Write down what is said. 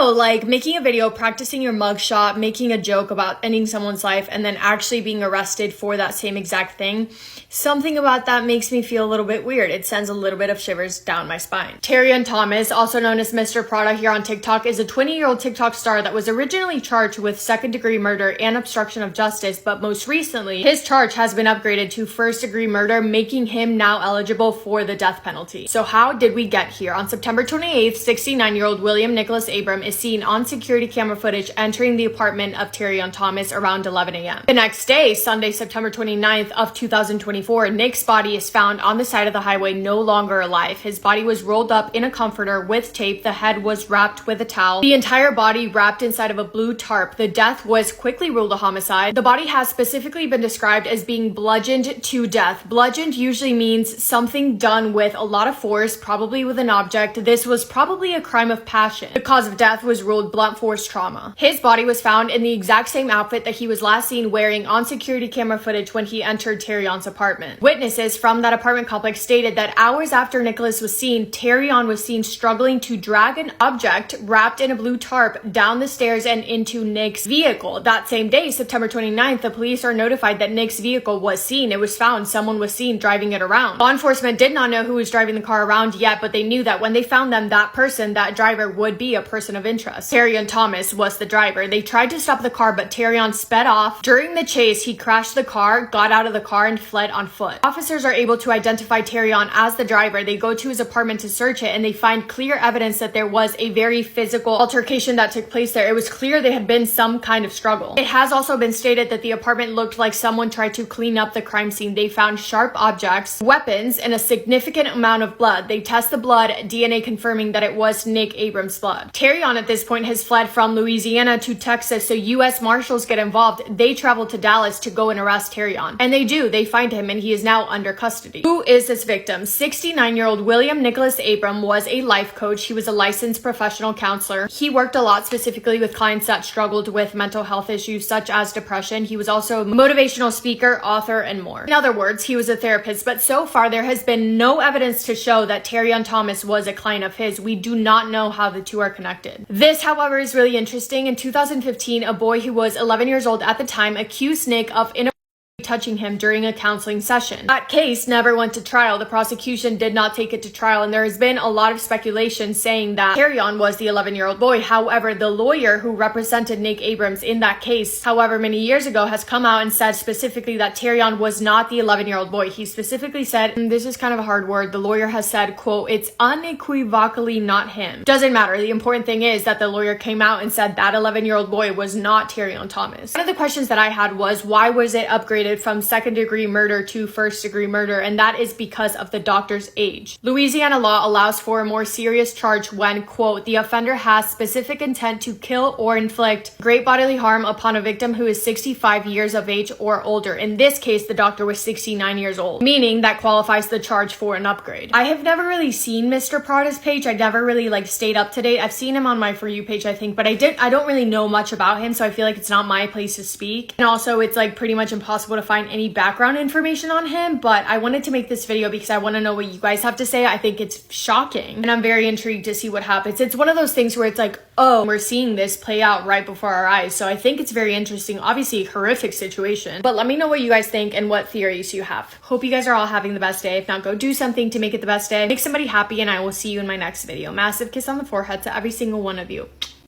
know, like making a video, practicing your mugshot, making a joke about ending someone's life, and then actually being arrested for that same exact thing. Something about that makes me feel a little bit weird. It sends a little bit of shivers down my spine. Terrion Thomas, also known as Mr. Prada here on TikTok, is a 20-year-old TikTok star that was originally charged with second-degree murder and obstruction of justice, but most recently, his charge has been upgraded to first-degree murder, making him now eligible for the death penalty. So how did we get here? On September 28th, 69-year-old William Nicholas Abram is seen on security camera footage entering the apartment of Terrion Thomas around 11 a.m. The next day, Sunday, September 29th of 2024, Nick's body is found on the side of the highway, no longer alive. His body was rolled up in a comforter with tape. The head was wrapped with a towel. The entire body wrapped inside of a blue tarp. The death was quickly ruled a homicide. The body has specifically been described as being bludgeoned to death. Bludgeoned usually means something done with a lot of force, probably with an object. This was probably a crime of passion. The cause of death was ruled blunt force trauma. His body was found in the exact same outfit that he was last seen wearing on security camera footage when he entered Terrion's apartment. Witnesses from that apartment complex stated that hours after Nicholas was seen, Terrion was seen struggling to drag an object wrapped in a blue tarp down the stairs and into Nick's vehicle. That same day, September 29th, the police are notified that Nick's vehicle was seen. It was found. Someone was seen driving it around. Law enforcement did not know who was driving the car around yet, but they knew that when they found them, that person, that driver, would be a person of interest. Terrion Thomas was the driver. They tried to stop the car, but Terrion sped off. During the chase, he crashed the car, got out of the car, and fled on foot. Officers are able to identify Terrion as the driver. They go to his apartment to search it, and they find clear evidence that there was a very physical altercation that took place there. It was clear there had been some kind of struggle. It has also been stated that the apartment looked like someone tried to clean up the crime scene. They found sharp objects, weapons, and a significant amount of blood. They test the blood, DNA confirming that it was Nick Abram's blood. Terrion at this point has fled from Louisiana to Texas, so U.S. Marshals get involved. They travel to Dallas to go and arrest Terrion. And they do. They find him, and he is now under custody. Who is this victim? 69-year-old William Nicholas Abram was a life coach. He was a licensed professional counselor. He worked a lot specifically with clients that struggled with mental health issues such as depression. He was also a motivational speaker, author, and more. In other words, he was a therapist, but so far there has been no evidence to show that Terrion Thomas was a client of his. We do not know how the two are connected. This, however, is really interesting. In 2015, a boy who was 11 years old at the time accused Nick of touching him during a counseling session. That case never went to trial. The prosecution did not take it to trial, and there has been a lot of speculation saying that Terrion was the 11-year-old boy. However, the lawyer who represented Nick Abrams in that case, however many years ago, has come out and said specifically that Terrion was not the 11-year-old boy. He specifically said, and this is kind of a hard word, the lawyer has said, quote, "It's unequivocally not him." Doesn't matter. The important thing is that the lawyer came out and said that 11-year-old boy was not Terrion Thomas. One of the questions that I had was, why was it upgraded from second-degree murder to first-degree murder? And that is because of the doctor's age. Louisiana law allows for a more serious charge when, quote, "the offender has specific intent to kill or inflict great bodily harm upon a victim who is 65 years of age or older." In this case, the doctor was 69 years old, meaning that qualifies the charge for an upgrade. I have never really seen Mr. Prada's page. I never really stayed up to date. I've seen him on my For You page, I think, but I don't really know much about him, so I feel like it's not my place to speak. And also, it's pretty much impossible to find any background information on him, but I wanted to make this video because I want to know what you guys have to say. I think it's shocking, and I'm very intrigued to see what happens. It's one of those things where it's like, oh, we're seeing this play out right before our eyes, so I think it's very interesting. Obviously, a horrific situation, but let me know what you guys think and what theories you have. Hope you guys are all having the best day. If not, go do something to make it the best day. Make somebody happy, and I will see you in my next video. Massive kiss on the forehead to every single one of you.